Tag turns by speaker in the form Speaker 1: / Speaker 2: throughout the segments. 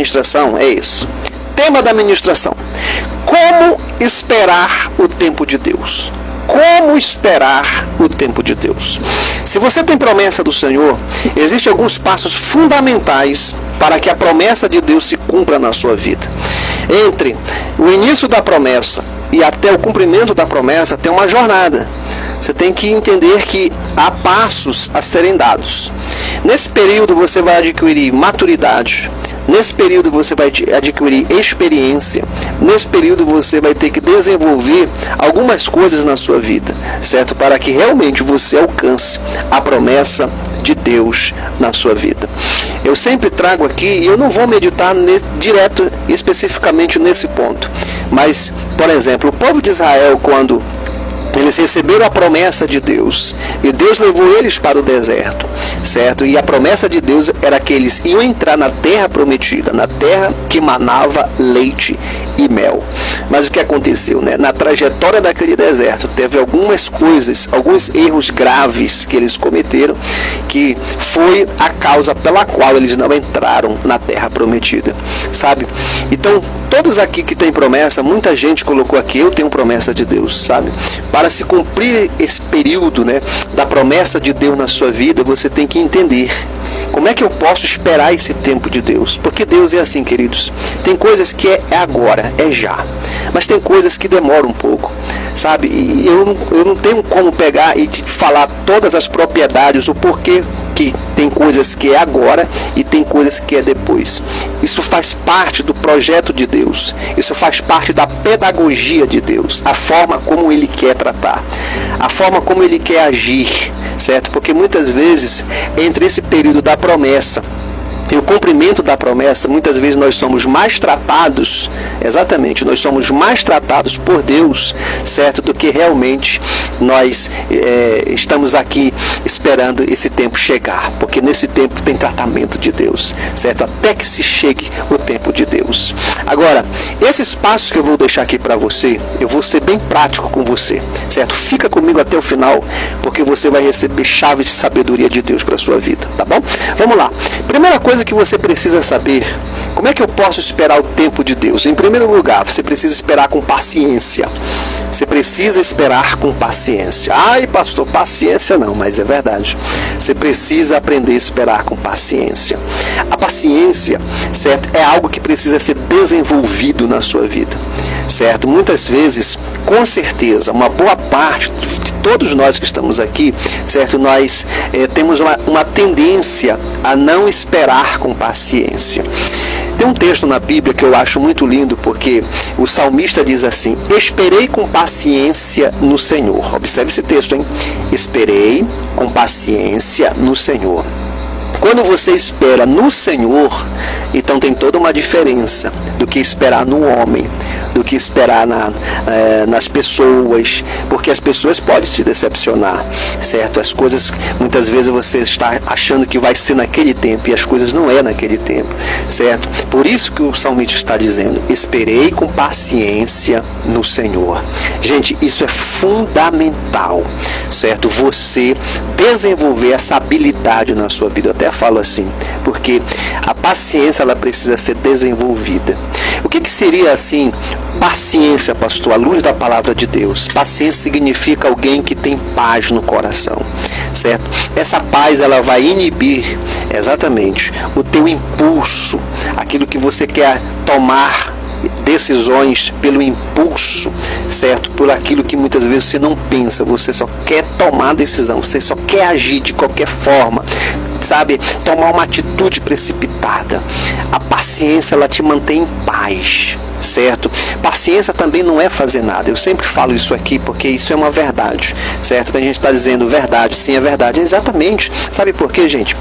Speaker 1: ministração é esse. Tema da ministração: como esperar o tempo de Deus. Como esperar o tempo de Deus? Se você tem promessa do Senhor, existem alguns passos fundamentais para que a promessa de Deus se cumpra na sua vida. Entre o início da promessa e até o cumprimento da promessa tem uma jornada. Você tem que entender que há passos a serem dados. Nesse período você vai adquirir maturidade. Nesse período você vai adquirir experiência. Nesse período você vai ter que desenvolver algumas coisas na sua vida, certo? Para que realmente você alcance a promessa de Deus na sua vida. Eu sempre trago aqui, e eu não vou meditar direto, especificamente nesse ponto. Mas, por exemplo, o povo de Israel, quando eles receberam a promessa de Deus, e Deus levou eles para o deserto, certo? E a promessa de Deus era que eles iam entrar na terra prometida, na terra que manava leite e mel. Mas o que aconteceu, né? Na trajetória daquele deserto, teve algumas coisas, alguns erros graves que eles cometeram, que foi a causa pela qual eles não entraram na terra prometida, sabe? Então, todos aqui que têm promessa, muita gente colocou aqui, eu tenho promessa de Deus, sabe? Para se cumprir esse período, né, da promessa de Deus na sua vida, você tem que entender como é que eu posso esperar esse tempo de Deus. Porque Deus é assim, queridos. Tem coisas que é agora, é já. Mas tem coisas que demoram um pouco, sabe? E eu não tenho como pegar e te falar todas as propriedades, o porquê que tem coisas que é agora e tem coisas que é depois. Isso faz parte do projeto de Deus. Isso faz parte da pedagogia de Deus. A forma como Ele quer tratar. A forma como Ele quer agir, certo? Porque muitas vezes, entre esse período da promessa e o cumprimento da promessa, muitas vezes nós somos mais tratados, exatamente, nós somos mais tratados por Deus, certo, do que realmente nós estamos aqui esperando esse tempo chegar, porque nesse tempo tem tratamento de Deus, certo, até que se chegue o tempo de Deus. Agora, esses passos que eu vou deixar aqui para você, eu vou ser bem prático com você, certo, fica comigo até o final, porque você vai receber chaves de sabedoria de Deus para a sua vida, tá bom? Vamos lá. Primeira coisa que você precisa saber: como é que eu posso esperar o tempo de Deus? Em primeiro lugar, você precisa esperar com paciência. Você precisa esperar com paciência. Ai, pastor, paciência não, mas é verdade. Você precisa aprender a esperar com paciência. A paciência, certo, é algo que precisa ser desenvolvido na sua vida, certo? Muitas vezes, com certeza, uma boa parte de todos nós que estamos aqui, certo, nós temos uma tendência a não esperar com paciência. Tem um texto na Bíblia que eu acho muito lindo, porque o salmista diz assim: esperei com paciência no Senhor. Observe esse texto, hein? Esperei com paciência no Senhor. Quando você espera no Senhor, então tem toda uma diferença do que esperar no homem, do que esperar nas pessoas, porque as pessoas podem te decepcionar, certo? As coisas, muitas vezes você está achando que vai ser naquele tempo, e as coisas não é naquele tempo, certo? Por isso que o salmista está dizendo: esperei com paciência no Senhor. Gente, isso é fundamental, certo? Você desenvolver essa habilidade na sua vida. Eu até falo assim, porque a paciência, ela precisa ser desenvolvida. O que seria assim paciência, pastor, à luz da palavra de Deus? Paciência significa alguém que tem paz no coração, certo? Essa paz, ela vai inibir exatamente o teu impulso, aquilo que você quer tomar decisões pelo impulso, certo? Por aquilo que muitas vezes você não pensa, você só quer tomar decisão, você só quer agir de qualquer forma, sabe? Tomar uma atitude precipitada. A paciência, ela te mantém em paz, certo? Paciência também não é fazer nada. Eu sempre falo isso aqui porque isso é uma verdade, certo? A gente está dizendo verdade, sim, é verdade, exatamente. Sabe por quê, gente?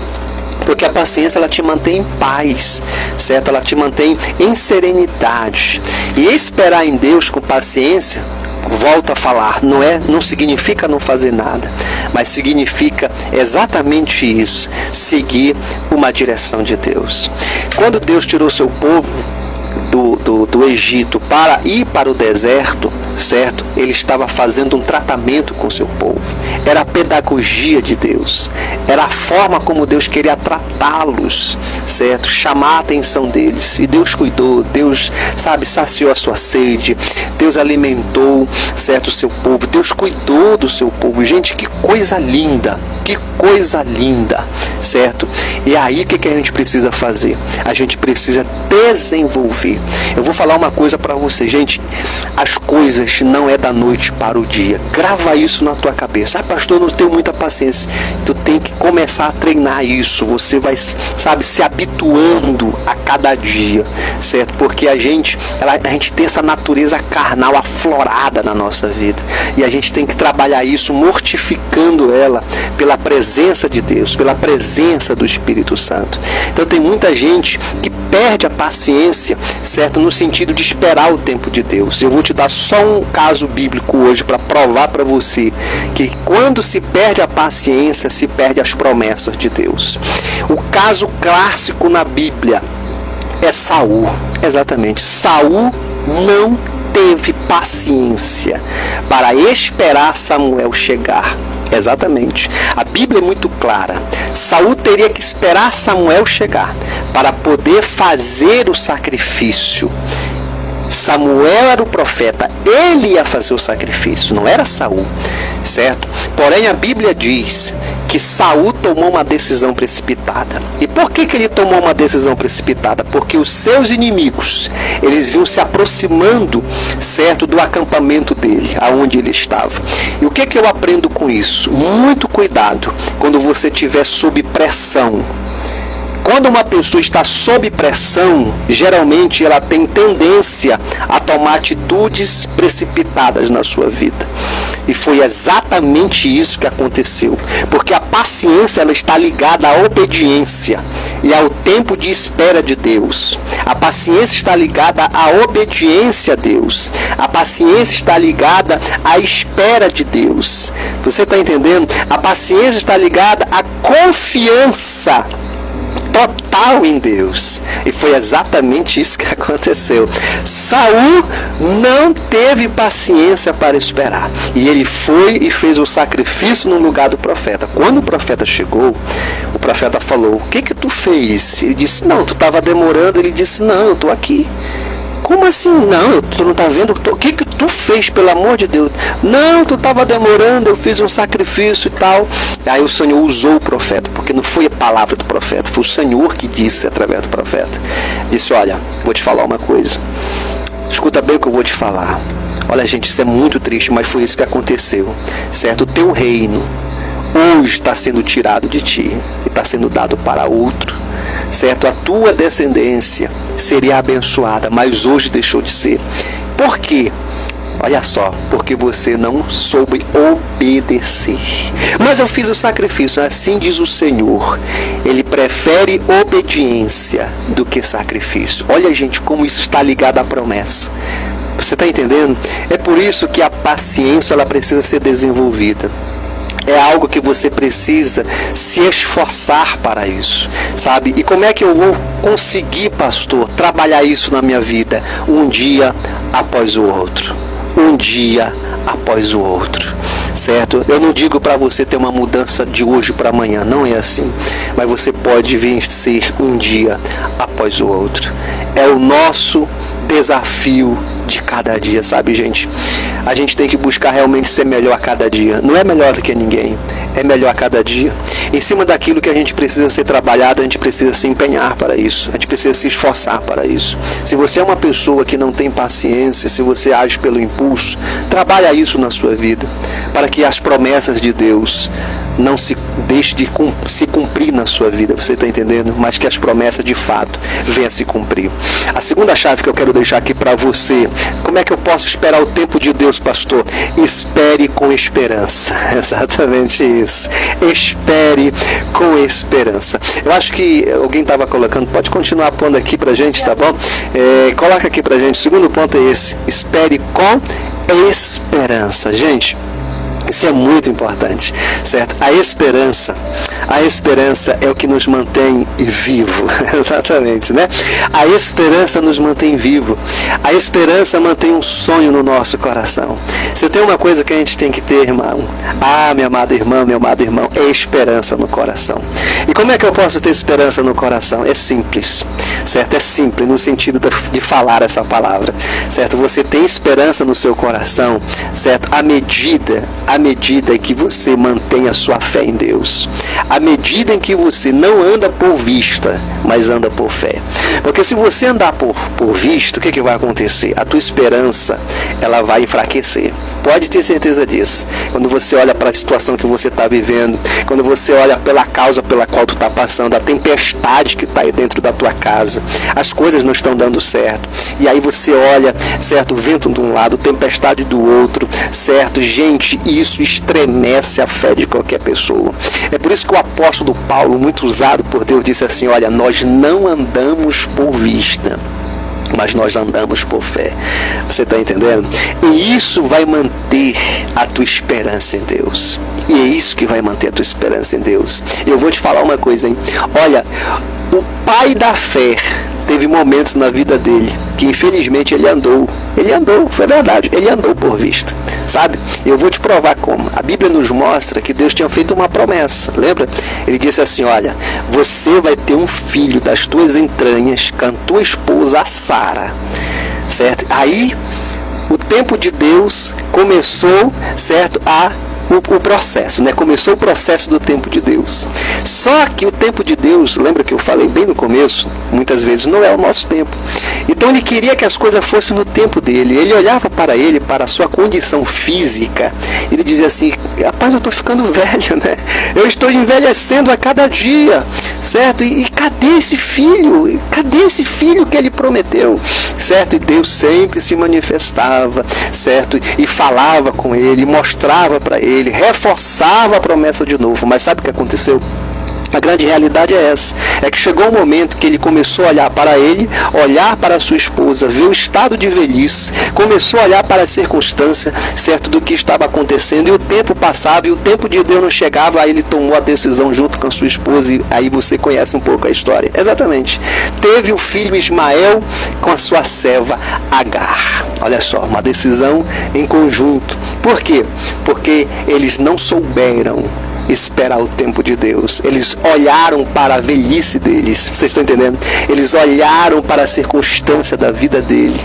Speaker 1: Porque a paciência, ela te mantém em paz, certo? Ela te mantém em serenidade. E esperar em Deus com paciência, volto a falar, não significa não fazer nada, mas significa exatamente isso: seguir uma direção de Deus. Quando Deus tirou seu povo do Egito para ir para o deserto, certo? Ele estava fazendo um tratamento com o seu povo. Era a pedagogia de Deus. Era a forma como Deus queria tratá-los, certo? Chamar a atenção deles. E Deus cuidou, Deus, saciou a sua sede. Deus alimentou, certo, o seu povo. Deus cuidou do seu povo. Gente, que coisa linda. Que coisa linda, certo? E aí o que a gente precisa fazer? A gente precisa desenvolver. Eu vou falar uma coisa para você, gente. As coisas não é da noite para o dia. Grava isso na tua cabeça. Pastor, eu não tenho muita paciência. Tu tem que começar a treinar isso. Você vai, se habituando a cada dia, certo? Porque a gente tem essa natureza carnal aflorada na nossa vida. E a gente tem que trabalhar isso mortificando ela pela presença de Deus, pela presença do Espírito Santo. Então tem muita gente que perde a paciência, certo? No sentido de esperar o tempo de Deus. Eu vou te dar só um caso bíblico hoje para provar para você que quando se perde a paciência, se perde as promessas de Deus. O caso clássico na Bíblia é Saul. Exatamente. Saul não teve paciência para esperar Samuel chegar. Exatamente. A Bíblia é muito clara. Saul teria que esperar Samuel chegar para poder fazer o sacrifício. Samuel era o profeta, ele ia fazer o sacrifício, não era Saul, certo? Porém a Bíblia diz que Saul tomou uma decisão precipitada. E por que ele tomou uma decisão precipitada? Porque os seus inimigos, eles vinham se aproximando, certo, do acampamento dele, aonde ele estava. E o que eu aprendo com isso? Muito cuidado quando você estiver sob pressão. Quando uma pessoa está sob pressão, geralmente ela tem tendência a tomar atitudes precipitadas na sua vida. E foi exatamente isso que aconteceu. Porque a paciência ela está ligada à obediência e ao tempo de espera de Deus. A paciência está ligada à obediência a Deus. A paciência está ligada à espera de Deus. Você está entendendo? A paciência está ligada à confiança total em Deus. E foi exatamente isso que aconteceu. Saul não teve paciência para esperar. E ele foi e fez o sacrifício no lugar do profeta. Quando o profeta chegou, o profeta falou: o que tu fez? Ele disse: não, tu estava demorando. Ele disse: não, eu estou aqui. Como assim? Não, tu não está vendo? O que tu fez, pelo amor de Deus? Não, tu estava demorando, eu fiz um sacrifício e tal. Aí o Senhor usou o profeta, porque não foi a palavra do profeta, foi o Senhor que disse através do profeta. Disse: olha, vou te falar uma coisa. Escuta bem o que eu vou te falar. Olha, gente, isso é muito triste, mas foi isso que aconteceu, certo? O teu reino hoje está sendo tirado de ti e está sendo dado para outro, certo? A tua descendência seria abençoada, mas hoje deixou de ser. Por quê? Olha só, porque você não soube obedecer. Mas eu fiz o sacrifício, assim diz o Senhor. Ele prefere obediência do que sacrifício. Olha, gente, como isso está ligado à promessa. Você está entendendo? É por isso que a paciência ela precisa ser desenvolvida. É algo que você precisa se esforçar para isso, sabe? E como é que eu vou conseguir, pastor, trabalhar isso na minha vida? Um dia após o outro. Um dia após o outro, certo? Eu não digo para você ter uma mudança de hoje para amanhã, não é assim. Mas você pode vencer um dia após o outro. É o nosso desafio de cada dia, sabe, gente? A gente tem que buscar realmente ser melhor a cada dia. Não é melhor do que ninguém, é melhor a cada dia. Em cima daquilo que a gente precisa ser trabalhado, a gente precisa se empenhar para isso. A gente precisa se esforçar para isso. Se você é uma pessoa que não tem paciência, se você age pelo impulso, trabalha isso na sua vida, para que as promessas de Deus não se deixe de se cumprir na sua vida, você está entendendo? Mas que as promessas de fato venham a se cumprir. A segunda chave que eu quero deixar aqui para você: como é que eu posso esperar o tempo de Deus, pastor? Espere com esperança. Exatamente isso. Espere com esperança. Eu acho que alguém estava colocando, pode continuar pondo aqui pra gente, tá bom? Coloca aqui pra gente, o segundo ponto é esse: espere com esperança. Gente, Isso é muito importante, certo? A esperança é o que nos mantém vivo, exatamente, né? A esperança nos mantém vivo. A esperança mantém um sonho no nosso coração. Se tem uma coisa que a gente tem que ter, irmão, minha amada irmã, meu amado irmão, é esperança no coração. E como é que eu posso ter esperança no coração? É simples, certo? É simples no sentido de falar essa palavra, certo? Você tem esperança no seu coração, certo? À medida em que você mantém a sua fé em Deus, à medida em que você não anda por vista, mas anda por fé. Porque se você andar por vista, o que vai acontecer? A tua esperança, ela vai enfraquecer. Pode ter certeza disso. Quando você olha para a situação que você está vivendo, quando você olha pela causa pela qual tu está passando, a tempestade que está aí dentro da tua casa, as coisas não estão dando certo. E aí você olha, certo, vento de um lado, tempestade do outro, certo? Gente, isso estremece a fé de qualquer pessoa. É por isso que o apóstolo Paulo, muito usado por Deus, disse assim: olha, nós não andamos por vista, mas nós andamos por fé. Você está entendendo? E isso vai manter a tua esperança em Deus. E é isso que vai manter a tua esperança em Deus. Eu vou te falar uma coisa, hein? Olha, o pai da fé teve momentos na vida dele que infelizmente ele andou, foi verdade, ele andou por vista, sabe? Eu vou te provar como. A Bíblia nos mostra que Deus tinha feito uma promessa, lembra? Ele disse assim: olha, você vai ter um filho das tuas entranhas, com a tua esposa Sara, certo? Aí o tempo de Deus começou, certo, o processo, né? Começou o processo do tempo de Deus. Só que o tempo de Deus, lembra que eu falei bem no começo, muitas vezes não é o nosso tempo. Então ele queria que as coisas fossem no tempo dele. Ele olhava para ele, para a sua condição física, ele dizia assim: rapaz, eu estou ficando velho, né? Eu estou envelhecendo a cada dia, certo? E cadê esse filho? Cadê esse filho que ele prometeu? Certo? E Deus sempre se manifestava, certo? E falava com ele, mostrava para ele, reforçava a promessa de novo. Mas sabe o que aconteceu? A grande realidade é essa, é que chegou um momento que ele começou a olhar para ele, olhar para a sua esposa, ver o estado de velhice, começou a olhar para a circunstância, certo, do que estava acontecendo, e o tempo passava, e o tempo de Deus não chegava. Aí ele tomou a decisão junto com a sua esposa, e aí você conhece um pouco a história. Exatamente. Teve o filho Ismael com a sua serva Agar. Olha só, uma decisão em conjunto. Por quê? Porque eles não souberam esperar o tempo de Deus. Eles olharam para a velhice deles. Vocês estão entendendo? Eles olharam para a circunstância da vida dele,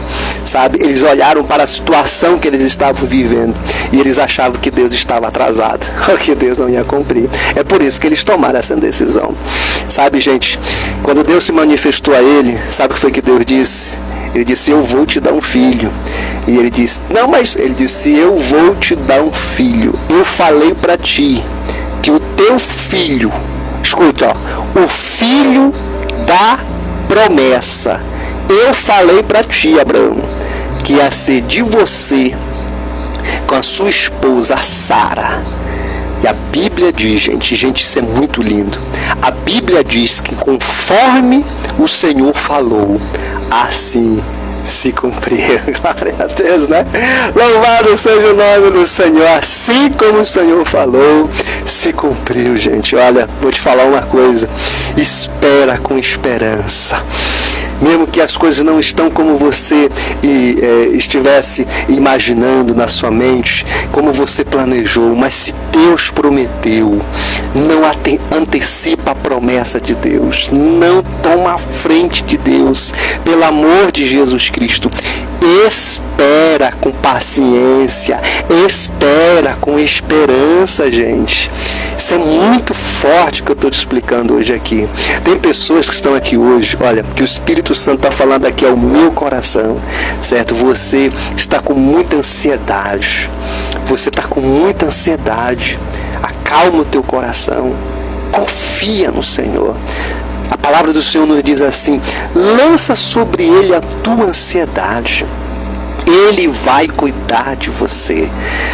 Speaker 1: sabe? Eles olharam para a situação que eles estavam vivendo e eles achavam que Deus estava atrasado, ou que Deus não ia cumprir. É por isso que eles tomaram essa decisão. Sabe, gente, quando Deus se manifestou a ele, sabe o que foi que Deus disse? Ele disse: eu vou te dar um filho. E ele disse: não, mas ele disse: eu vou te dar um filho. Eu falei para ti que o teu filho, escuta, ó, o filho da promessa, eu falei para ti, Abraão, que ia ser de você com a sua esposa Sara. E a Bíblia diz, gente, isso é muito lindo. A Bíblia diz que conforme o Senhor falou, assim se cumpriu. Glória a Deus, né? Louvado seja o nome do Senhor. Assim como o Senhor falou, se cumpriu, gente. Olha, vou te falar uma coisa: espera com esperança. Mesmo que as coisas não estão como você estivesse imaginando na sua mente, como você planejou, mas se Deus prometeu, não antecipa a promessa de Deus, não toma a frente de Deus, pelo amor de Jesus Cristo. Espera com paciência, espera com esperança, gente. Isso é muito forte que eu estou te explicando hoje aqui. Tem pessoas que estão aqui hoje, olha, que o Espírito Santo está falando aqui ao meu coração, certo? Você está com muita ansiedade, acalma o teu coração, confia no Senhor. A palavra do Senhor nos diz assim: lança sobre ele a tua ansiedade, Ele vai cuidar de você.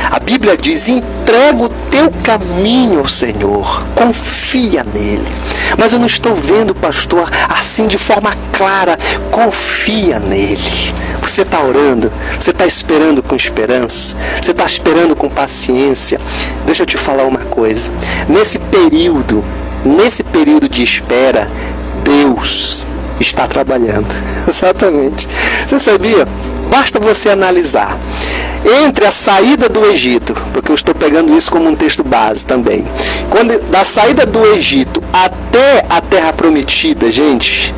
Speaker 1: A Bíblia diz: entrega o teu caminho ao Senhor, confia nele. Mas eu não estou vendo, pastor, assim de forma clara. Confia nele. Você está orando, você está esperando com esperança, você está esperando com paciência. Deixa eu te falar uma coisa. Nesse período de espera, Deus está trabalhando. Exatamente. Você sabia? Basta você analisar. Entre a saída do Egito, porque eu estou pegando isso como um texto base também. Da saída do Egito até a Terra Prometida, gente,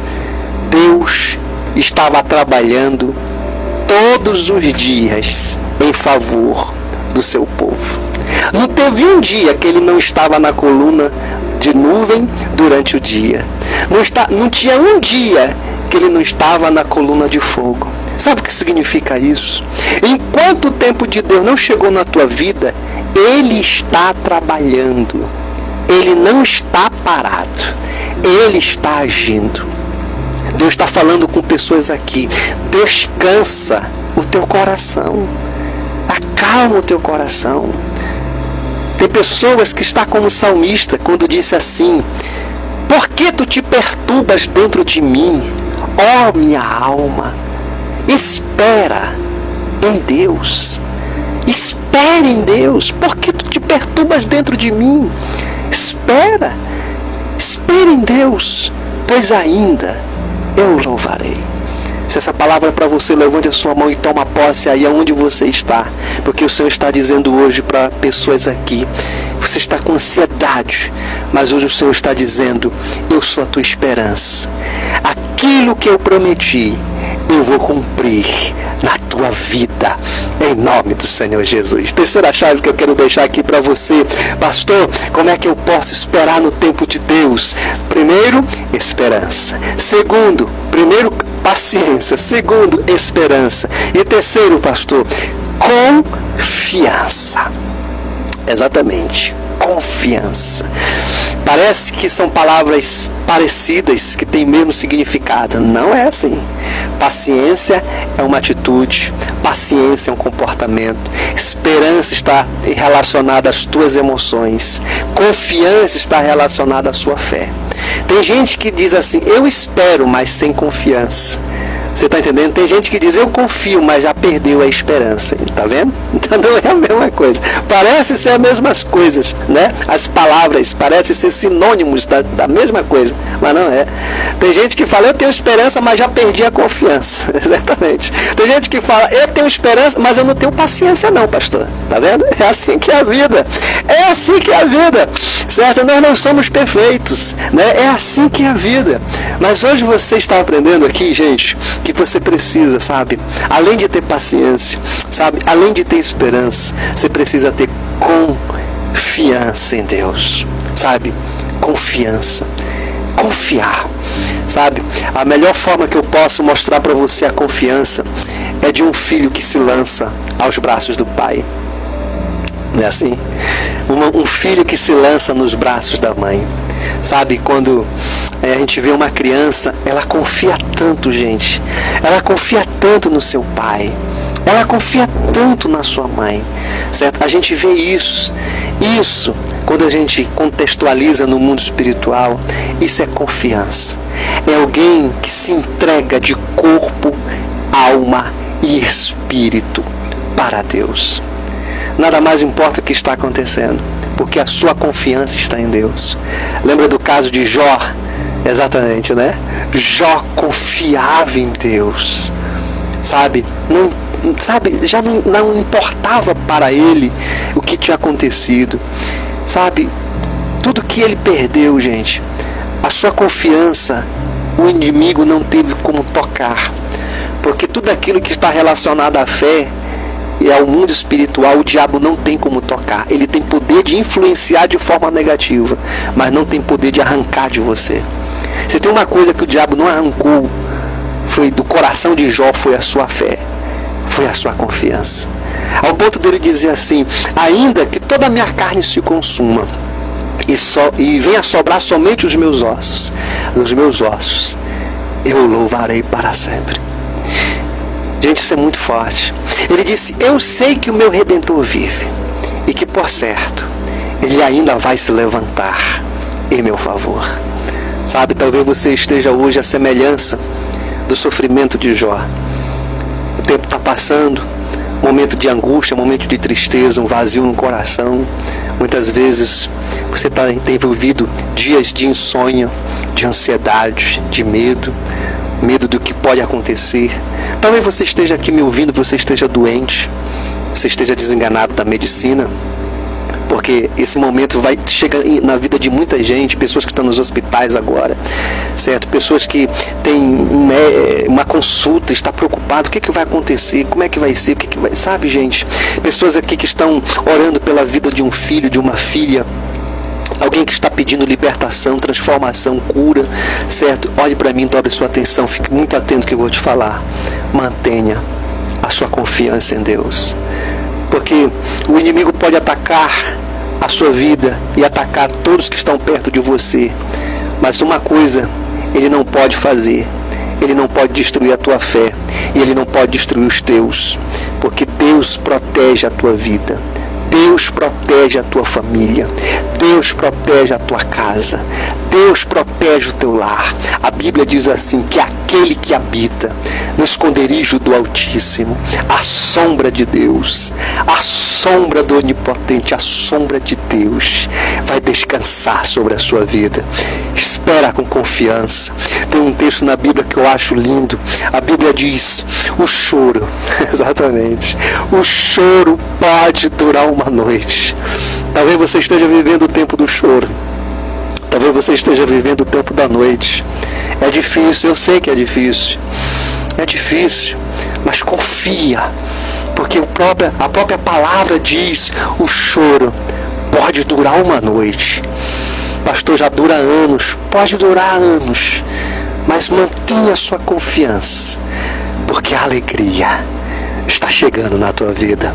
Speaker 1: Deus estava trabalhando todos os dias em favor do seu povo. Não teve um dia que ele não estava na coluna de nuvem durante o dia. Não tinha um dia que ele não estava na coluna de fogo. Sabe o que significa isso? Enquanto o tempo de Deus não chegou na tua vida, Ele está trabalhando. Ele não está parado. Ele está agindo. Deus está falando com pessoas aqui. Descansa o teu coração. Acalma o teu coração. Tem pessoas que estão como o salmista, quando disse assim: por que tu te perturbas dentro de mim, ó minha alma? Espera em Deus. Espere em Deus. Por que tu te perturbas dentro de mim? Espera. Espere em Deus, pois ainda eu louvarei. Se essa palavra é para você, levante a sua mão e toma posse aí onde você está. Porque o Senhor está dizendo hoje para pessoas aqui: você está com ansiedade, mas hoje o Senhor está dizendo: eu sou a tua esperança. Aquilo que eu prometi, eu vou cumprir na tua vida, em nome do Senhor Jesus. Terceira chave que eu quero deixar aqui para você: pastor, como é que eu posso esperar no tempo de Deus? Primeiro, esperança. Segundo, paciência. Segundo, esperança. E terceiro, pastor, confiança. Exatamente, confiança. Parece que são palavras parecidas, que têm o mesmo significado. Não é assim. Paciência é uma atitude, paciência é um comportamento, esperança está relacionada às tuas emoções, confiança está relacionada à sua fé. Tem gente que diz assim: eu espero, mas sem confiança. Você está entendendo? Tem gente que diz: eu confio, mas já perdeu a esperança. Está vendo? Então não é a mesma coisa. Parece ser as mesmas coisas, né? As palavras parecem ser sinônimos da mesma coisa, mas não é. Tem gente que fala: eu tenho esperança, mas já perdi a confiança. Exatamente. Tem gente que fala: eu tenho esperança, mas eu não tenho paciência não, pastor. Está vendo? É assim que é a vida. É assim que é a vida. Certo? Nós não somos perfeitos, né? É assim que é a vida. Mas hoje você está aprendendo aqui, gente, que você precisa, sabe? Além de ter paciência, sabe? Além de ter esperança, você precisa ter confiança em Deus, sabe? Confiança. Confiar, sabe? A melhor forma que eu posso mostrar para você a confiança é de um filho que se lança aos braços do pai. Não é assim? Um filho que se lança nos braços da mãe. Sabe, quando a gente vê uma criança, ela confia tanto, gente. Ela confia tanto no seu pai. Ela confia tanto na sua mãe. Certo? A gente vê isso. Isso, quando a gente contextualiza no mundo espiritual, isso é confiança. É alguém que se entrega de corpo, alma e espírito para Deus. Nada mais importa o que está acontecendo, porque a sua confiança está em Deus. Lembra do caso de Jó? Exatamente, né? Jó confiava em Deus. Sabe? Já não importava para ele o que tinha acontecido. Sabe? Tudo que ele perdeu, gente, a sua confiança, o inimigo não teve como tocar. Porque tudo aquilo que está relacionado à fé e ao mundo espiritual, o diabo não tem como tocar. Ele tem poder de influenciar de forma negativa, mas não tem poder de arrancar de você. Se tem uma coisa que o diabo não arrancou, foi do coração de Jó, foi a sua fé, foi a sua confiança. Ao ponto dele dizer assim: ainda que toda a minha carne se consuma e venha sobrar somente os meus ossos, eu louvarei para sempre. Gente, isso é muito forte. Ele disse: eu sei que o meu Redentor vive e que, por certo, ele ainda vai se levantar em meu favor. Sabe, talvez você esteja hoje à semelhança do sofrimento de Jó. O tempo está passando, momento de angústia, momento de tristeza, um vazio no coração. Muitas vezes você tem vivido dias de insônia, de ansiedade, de medo do que pode acontecer. Talvez você esteja aqui me ouvindo, você esteja doente, você esteja desenganado da medicina, porque esse momento chega na vida de muita gente, pessoas que estão nos hospitais agora, certo? Pessoas que têm uma consulta, está preocupado, o que vai acontecer, como é que vai ser, sabe, gente? Pessoas aqui que estão orando pela vida de um filho, de uma filha, alguém que está pedindo libertação, transformação, cura, certo? Olhe para mim, dobre sua atenção, fique muito atento ao que eu vou te falar. Mantenha a sua confiança em Deus, porque o inimigo pode atacar a sua vida e atacar todos que estão perto de você, mas uma coisa ele não pode fazer: ele não pode destruir a tua fé, e ele não pode destruir os teus, porque Deus protege a tua vida, Deus protege a tua família, Deus protege a tua casa, Deus protege o teu lar. A Bíblia diz assim, que aquele que habita no esconderijo do Altíssimo, a sombra de Deus, a sombra do Onipotente, a sombra de Deus vai descansar sobre a sua vida. Espera com confiança. Tem um texto na Bíblia que eu acho lindo. A Bíblia diz: o choro, exatamente, o choro pode durar uma noite. Talvez você esteja vivendo o tempo do choro, talvez você esteja vivendo o tempo da noite. É difícil, eu sei que é difícil, mas confia, porque a própria palavra diz: o choro pode durar uma noite. Pastor, já dura anos, pode durar anos, mas mantenha a sua confiança, porque a alegria está chegando na tua vida.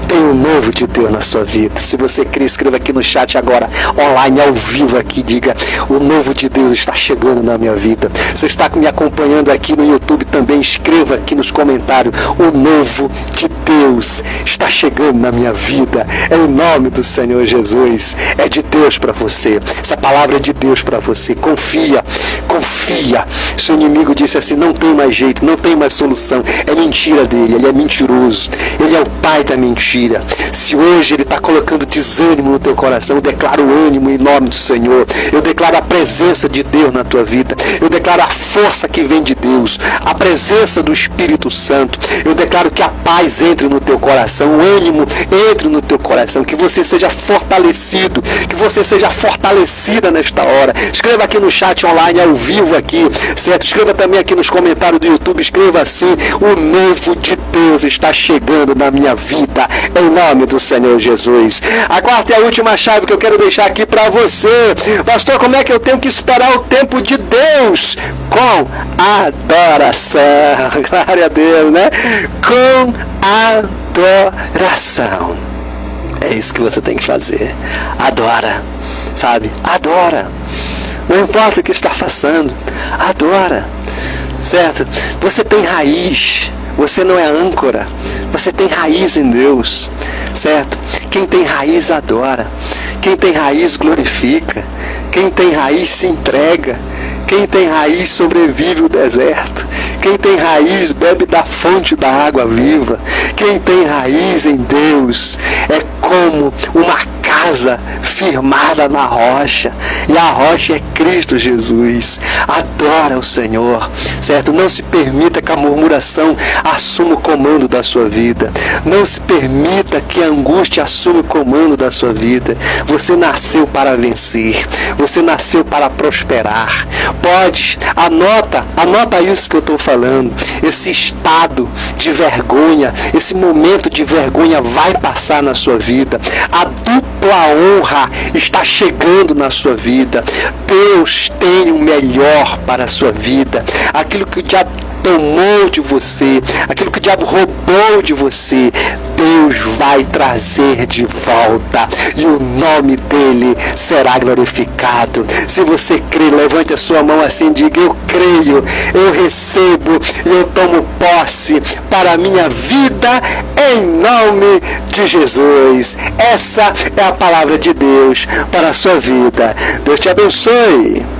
Speaker 1: Tem um novo de Deus na sua vida. Se você crê, escreva aqui no chat agora, online, ao vivo aqui, diga: o novo de Deus está chegando na minha vida. Você está me acompanhando aqui no YouTube também, escreva aqui nos comentários: o novo de Deus está chegando na minha vida. É o nome do Senhor Jesus. É de Deus para você. Essa palavra é de Deus para você. Confia, confia. Se o inimigo disse assim: não tem mais jeito, não tem mais solução, é mentira dele, ele é mentiroso, ele é o pai da mentira. Se hoje ele está colocando desânimo no teu coração, eu declaro ânimo em nome do Senhor. Eu declaro a presença de Deus na tua vida. Eu declaro a força que vem de Deus, a presença do Espírito Santo. Eu declaro que a paz entre no teu coração, o ânimo entre no teu coração, que você seja fortalecido, que você seja fortalecida nesta hora. Escreva aqui no chat online, ao vivo aqui, certo? Escreva também aqui nos comentários do YouTube, escreva assim: o novo de Deus está chegando na minha vida, em nome do Senhor Jesus. A quarta e a última chave que eu quero deixar aqui para você: pastor, como é que eu tenho que esperar o tempo de Deus? Com adoração. Glória a Deus, né? Com adoração. É isso que você tem que fazer. Adora, sabe? Adora. Não importa o que está passando, adora, certo? Você tem raiz. Você não é âncora, você tem raiz em Deus, certo? Quem tem raiz adora, quem tem raiz glorifica, quem tem raiz se entrega, quem tem raiz sobrevive o deserto, quem tem raiz bebe da fonte da água viva, quem tem raiz em Deus é como uma casa firmada na rocha, e a rocha é Cristo Jesus. Adora o Senhor, certo? Não se permita que a murmuração assuma o comando da sua vida. Não se permita que a angústia assuma o comando da sua vida. Você nasceu para vencer, você nasceu para prosperar. Pode, anota isso que eu estou falando. Esse estado de vergonha, esse momento de vergonha vai passar na sua vida. A dupla honra está chegando na sua vida. Deus tem o melhor para a sua vida. Aquilo que o diabo tomou de você, aquilo que o diabo roubou de você, Deus vai trazer de volta e o nome dele será glorificado. Se você crê, levante a sua mão assim e diga: eu creio, eu recebo e eu tomo posse para a minha vida em nome de Jesus. Essa é a palavra de Deus para a sua vida. Deus te abençoe.